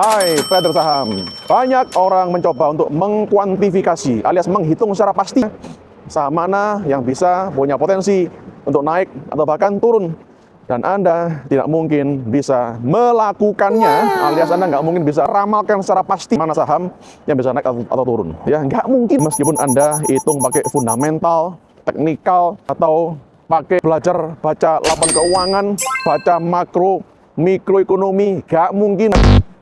Hai trader saham, banyak orang mencoba untuk mengkuantifikasi alias menghitung secara pasti saham mana yang bisa punya potensi untuk naik atau bahkan turun. Dan Anda tidak mungkin bisa melakukannya, alias Anda nggak mungkin bisa ramalkan secara pasti mana saham yang bisa naik atau turun. Ya, nggak mungkin meskipun Anda hitung pakai fundamental, teknikal, atau pakai belajar baca laporan keuangan, baca makro, mikroekonomi, nggak mungkin.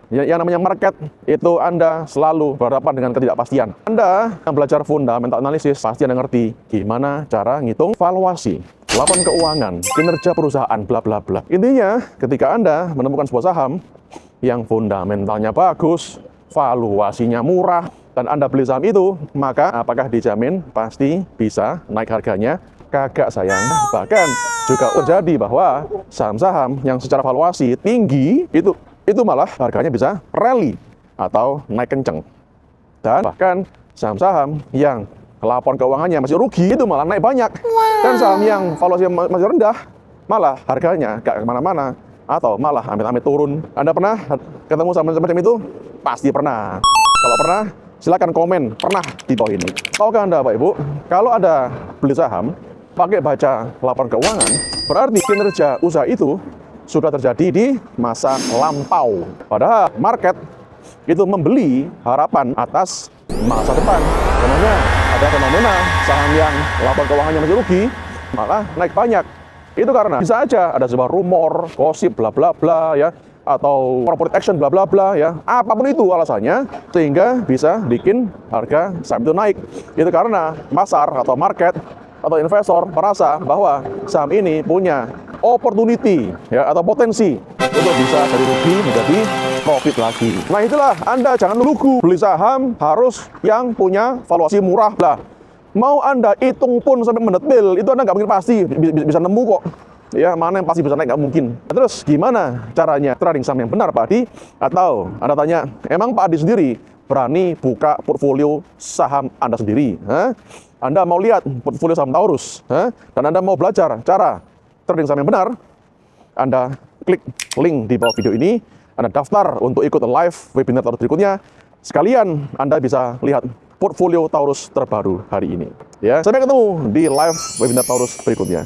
Yang namanya market itu Anda selalu berhadapan dengan ketidakpastian. Anda yang belajar fundamental analisis pasti Anda ngerti gimana cara ngitung valuasi, laporan keuangan, kinerja perusahaan, bla bla bla. Intinya ketika Anda menemukan sebuah saham yang fundamentalnya bagus, valuasinya murah, dan Anda beli saham itu, maka apakah dijamin pasti bisa naik harganya? Kagak sayang. Bahkan juga terjadi bahwa saham-saham yang secara valuasi tinggi itu malah harganya bisa rally atau naik kenceng. Dan bahkan saham-saham yang laporan keuangannya masih rugi itu malah naik banyak. Dan saham yang valuasi masih rendah malah harganya gak kemana-mana atau malah amit-amit turun. Anda pernah ketemu saham semacam itu? Pasti pernah. Kalau pernah, silakan komen pernah di bawah ini. Tahukah Anda Bapak Ibu, kalau Anda beli saham pakai baca laporan keuangan, berarti kinerja usaha itu sudah terjadi di masa lampau. Padahal market itu membeli harapan atas masa depan. Karena ada fenomena saham yang laporan keuangannya masih rugi malah naik banyak. Itu karena bisa aja ada sebuah rumor, gosip, bla bla bla ya, atau corporate action bla bla bla ya. Apapun itu alasannya sehingga bisa bikin harga saham itu naik. Itu karena pasar atau market atau investor merasa bahwa saham ini punya opportunity ya atau potensi untuk bisa dari rugi menjadi profit lagi. Nah itulah, Anda jangan lugu beli saham harus yang punya valuasi murah lah. Mau Anda hitung pun sampai mendetil itu Anda nggak mungkin pasti bisa nemu kok. Ya, mana yang pasti bisa naik nggak mungkin. Terus gimana caranya trading saham yang benar Pak Adi? Atau Anda tanya, emang Pak Adi sendiri berani buka portfolio saham Anda sendiri? Anda mau lihat portfolio saham Taurus? Dan Anda mau belajar cara trading saham yang benar? Anda klik link di bawah video ini, Anda daftar untuk ikut live webinar Taurus berikutnya. Sekalian Anda bisa lihat portfolio Taurus terbaru hari ini. Ya, sampai ketemu di live webinar Taurus berikutnya.